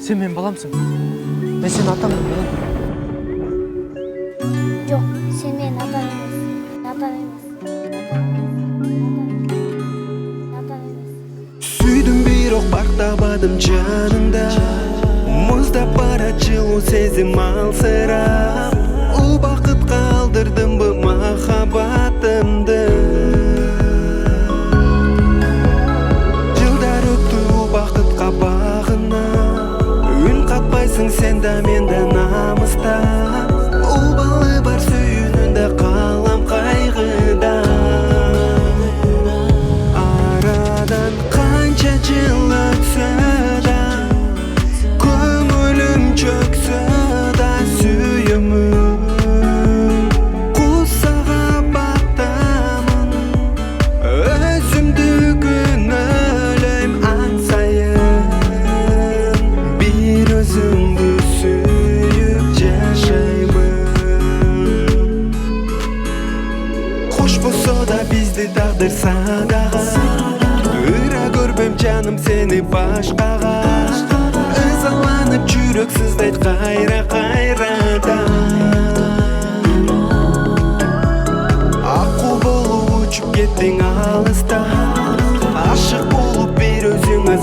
Сен менің баламсың. Мен сенің атаңмын, балам. Жоқ, сен менің атам емес. Атам емес. Атам емес. Сүйдім бирок бактабадым жаныңда. Мұздап бара жылу сезім алсырап. Убакытка алдырдым бу махаббатымды. Жылдар өттү убакытка багына. Үн катпайсың сен да мен да намыста. Убалы бар сүйүүнүндө калам кайгыда. Арадан канча жыл өтсө да, көңүлүм чөксө да сүйөмүн. Кусага баттамын, өзүмдү күнөөлөйм ан сайын. Бир өзүңдү сүйүп жашаймын. Хош болсо да бизди тагдыр сагага. Ыра көрбөм жаным сени башкага. Ызаланып жүрөк сыздайт кайра-кайрада. Акку болуп учуп кеттиң алыста. Ашык болуп бир өзүңө